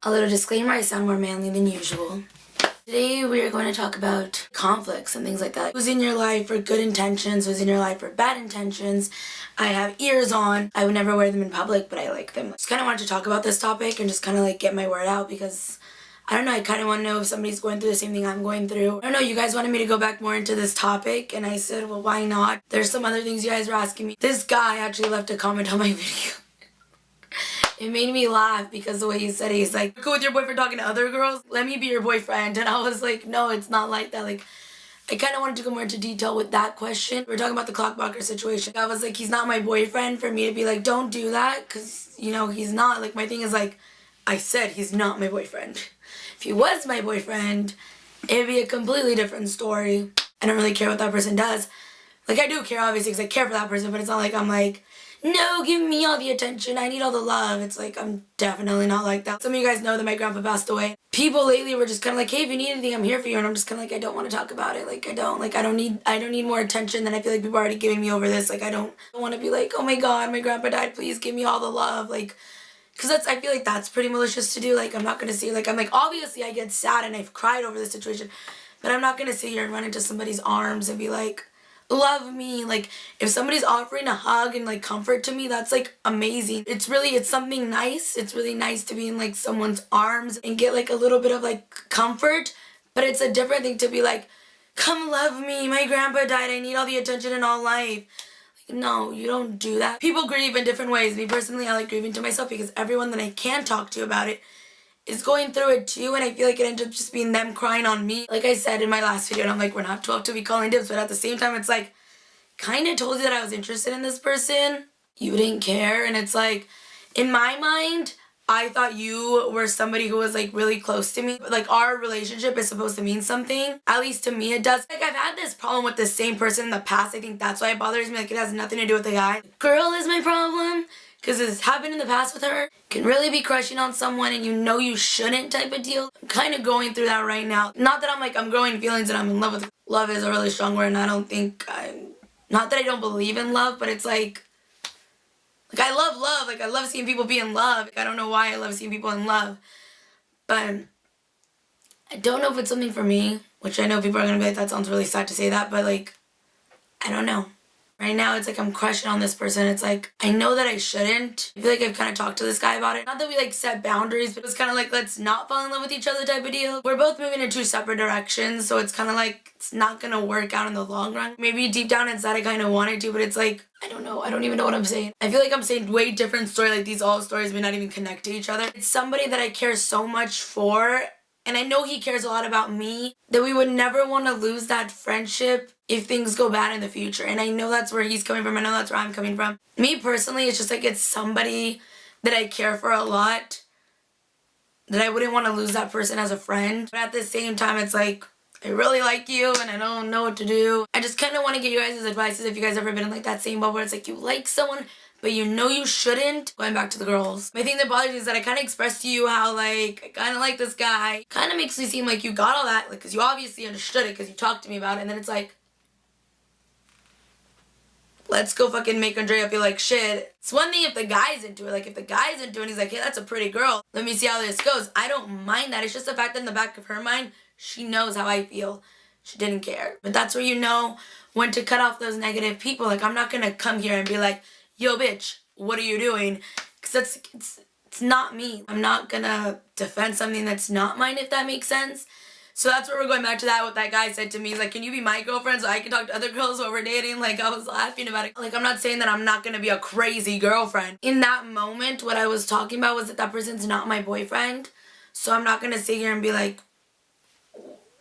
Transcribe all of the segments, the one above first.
A little disclaimer, I sound more manly than usual. Today we are going to talk about conflicts and things like that. Who's in your life for good intentions, who's in your life for bad intentions. I have ears on. I would never wear them in public, but I like them. Just kind of wanted to talk about this topic and just kind of like get my word out because I don't know, I kind of want to know if somebody's going through the same thing I'm going through. I don't know, you guys wanted me to go back more into this topic and I said, well, why not? There's some other things you guys were asking me. This guy actually left a comment on my video. It made me laugh because the way he said it, he's like, cool with your boyfriend talking to other girls? Let me be your boyfriend. And I was like, no, it's not like that. Like, I kind of wanted to go more into detail with that question. We were talking about the clockblocker situation. I was like, he's not my boyfriend. For me to be like, don't do that because, you know, he's not. Like, my thing is like, I said he's not my boyfriend. If he was my boyfriend, it'd be a completely different story. I don't really care what that person does. Like, I do care, obviously, because I care for that person, but it's not like I'm like, no, give me all the attention, I need all the love. It's like, I'm definitely not like that. Some of you guys know that my grandpa passed away. People lately were just kind of like, hey, if you need anything, I'm here for you. And I'm just kind of like, I don't want to talk about it. Like, I don't need more attention than I feel like people are already giving me over this. Like, I don't want to be like, oh my God, my grandpa died, please give me all the love. Like, because I feel like that's pretty malicious to do. Like, I'm not going to say, like, I'm like, obviously I get sad and I've cried over this situation, but I'm not going to sit here and run into somebody's arms and be like, love me. Like, if somebody's offering a hug and like comfort to me, that's like amazing. It's something nice. It's really nice to be in like someone's arms and get like a little bit of like comfort, but it's a different thing to be like, come love me, my grandpa died, I need all the attention in all life. Like, no, you don't do that. People grieve in different ways. Me personally, I like grieving to myself because everyone that I can talk to about it is going through it too, and I feel like it ends up just being them crying on me. Like I said in my last video, and I'm like, we're not 12 to be calling dibs, but at the same time, it's like, kind of told you that I was interested in this person. You didn't care, and it's like, in my mind, I thought you were somebody who was like really close to me. Like, our relationship is supposed to mean something. At least to me it does. Like, I've had this problem with the same person in the past. I think that's why it bothers me. Like, it has nothing to do with the guy. Girl is my problem. Because it's happened in the past with her. Can really be crushing on someone and you know you shouldn't type of deal. I'm kind of going through that right now. Not that I'm growing feelings and I'm in love with her. Love is a really strong word, and I don't think not that I don't believe in love, but it's like I love love. Like, I love seeing people be in love. Like, I don't know why I love seeing people in love. But I don't know if it's something for me, which I know people are going to be like, that sounds really sad to say that, but like, I don't know. Right now, it's like I'm crushing on this person. It's like, I know that I shouldn't. I feel like I've kind of talked to this guy about it. Not that we like set boundaries, but it's kind of like, let's not fall in love with each other type of deal. We're both moving in two separate directions, so it's kind of like, it's not going to work out in the long run. Maybe deep down inside I kind of wanted to, but it's like, I don't know. I don't even know what I'm saying. I feel like I'm saying way different story. Like, these all stories may not even connect to each other. It's somebody that I care so much for, and I know he cares a lot about me, that we would never want to lose that friendship if things go bad in the future. And I know that's where he's coming from. I know that's where I'm coming from. Me personally, it's just like, it's somebody that I care for a lot, that I wouldn't want to lose that person as a friend. But at the same time, it's like, I really like you and I don't know what to do. I just kind of want to get you guys' advices if you guys ever been in like that same bubble where it's like you like someone, but you know you shouldn't. Going back to the girls. My thing that bothers me is that I kind of expressed to you how like, I kind of like this guy. Kind of makes me seem like you got all that, like, because you obviously understood it because you talked to me about it. And then it's like, let's go fucking make Andrea feel like shit. It's one thing if the guy's into it. Like, if the guy's into it and he's like, hey, that's a pretty girl, let me see how this goes. I don't mind that. It's just the fact that in the back of her mind, she knows how I feel. She didn't care. But that's where you know when to cut off those negative people. Like, I'm not gonna come here and be like, yo, bitch, what are you doing? Because it's not me. I'm not gonna defend something that's not mine, if that makes sense. So that's where we're going back to that, what that guy said to me. He's like, can you be my girlfriend so I can talk to other girls while we're dating? Like, I was laughing about it. Like, I'm not saying that I'm not gonna be a crazy girlfriend. In that moment, what I was talking about was that that person's not my boyfriend. So I'm not gonna sit here and be like,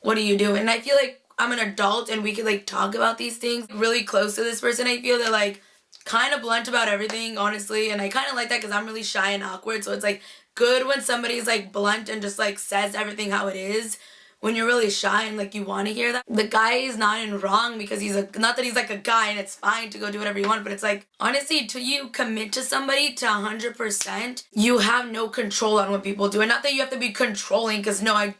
what are you doing? And I feel like I'm an adult and we could like talk about these things. Really close to this person, I feel they're like kind of blunt about everything, honestly. And I kind of like that because I'm really shy and awkward. So it's like good when somebody's like blunt and just like says everything how it is. When you're really shy and like you want to hear that. The guy is not in wrong because he's not that he's like a guy and it's fine to go do whatever you want, but it's like, honestly, till you commit to somebody to 100%, you have no control on what people do. And not that you have to be controlling, because no,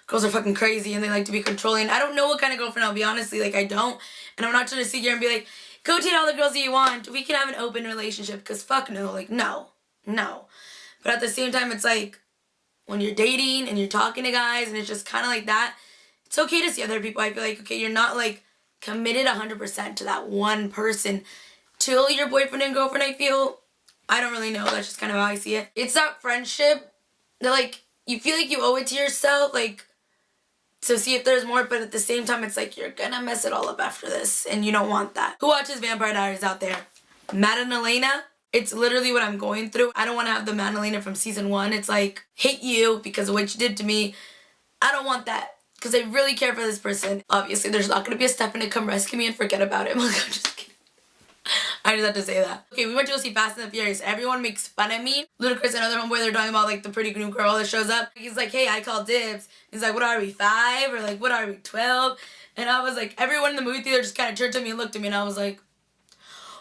girls are fucking crazy and they like to be controlling. I don't know what kind of girlfriend I'll be, honestly. Like, I don't. And I'm not trying to sit here and be like, go date all the girls that you want. We can have an open relationship, because fuck no. Like, no. But at the same time, it's like, when you're dating and you're talking to guys and it's just kind of like that, it's okay to see other people. I feel like, okay, you're not like committed 100% to that one person till your boyfriend and girlfriend, I feel. I don't really know. That's just kind of how I see it. It's that friendship that, like, you feel like you owe it to yourself, like, to see if there's more, but at the same time, it's like, you're gonna mess it all up after this, and you don't want that. Who watches Vampire Diaries out there? Matt and Elena? It's literally what I'm going through. I don't want to have the Matt and Elena from season 1. It's like, hate you because of what you did to me. I don't want that because I really care for this person. Obviously, there's not gonna be a Stefan to come rescue me and forget about him. Like, I'm just kidding. I just had to say that. Okay, we went to go see Fast and the Furious. Everyone makes fun of me. Ludacris and another homeboy, they're talking about like the pretty new girl that shows up. He's like, hey, I call dibs. He's like, what are we, 5? Or like, what are we, 12? And I was like, everyone in the movie theater just kind of turned to me and looked at me and I was like,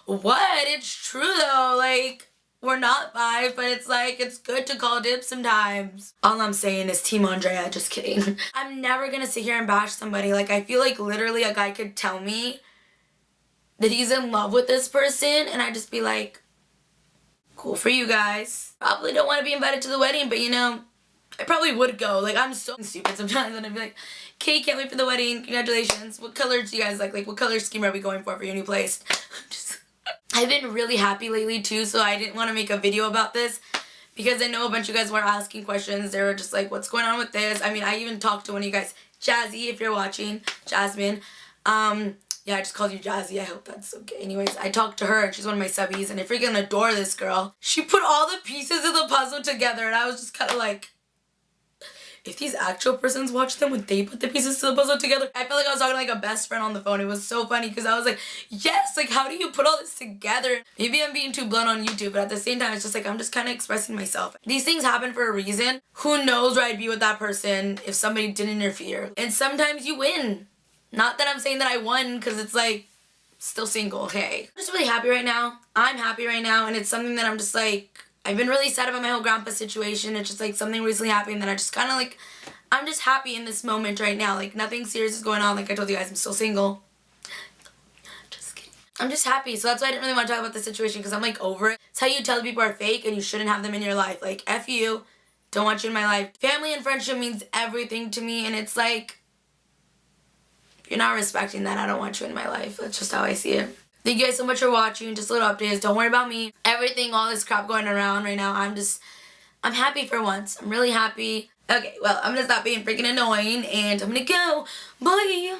what? It's true though. Like, we're not 5, but it's like, it's good to call dibs sometimes. All I'm saying is Team Andrea, just kidding. I'm never gonna sit here and bash somebody. Like, I feel like literally a guy could tell me that he's in love with this person and I'd just be like, cool for you guys. Probably don't want to be invited to the wedding, but you know, I probably would go. Like, I'm so stupid sometimes and I'd be like, okay, can't wait for the wedding. Congratulations. What color do you guys like? Like, what color scheme are we going for your new place? I've been really happy lately too, so I didn't want to make a video about this because I know a bunch of you guys were asking questions. They were just like, what's going on with this? I mean, I even talked to one of you guys, Jazzy, if you're watching, Jasmine. Yeah, I just called you Jazzy. I hope that's okay. Anyways, I talked to her and she's one of my subbies and I freaking adore this girl. She put all the pieces of the puzzle together and I was just kind of like, if these actual persons watch them, would they put the pieces to the puzzle together? I felt like I was talking to like a best friend on the phone. It was so funny because I was like, yes, like how do you put all this together? Maybe I'm being too blunt on YouTube, but at the same time, it's just like, I'm just kind of expressing myself. These things happen for a reason. Who knows where I'd be with that person if somebody didn't interfere? And sometimes you win. Not that I'm saying that I won because it's like, still single, okay. I'm just really happy right now. I'm happy right now and it's something that I'm just like, I've been really sad about my whole grandpa situation. It's just like something recently happened that I just kind of like, I'm just happy in this moment right now. Like nothing serious is going on. Like I told you guys, I'm still single. Just kidding. I'm just happy. So that's why I didn't really want to talk about the situation because I'm like over it. It's how you tell people are fake and you shouldn't have them in your life. Like F you. Don't want you in my life. Family and friendship means everything to me and it's like, if you're not respecting that, I don't want you in my life. That's just how I see it. Thank you guys so much for watching. Just little updates. Don't worry about me. Everything, all this crap going around right now, I'm happy for once. I'm really happy. Okay, well, I'm gonna stop being freaking annoying and I'm gonna go. Bye!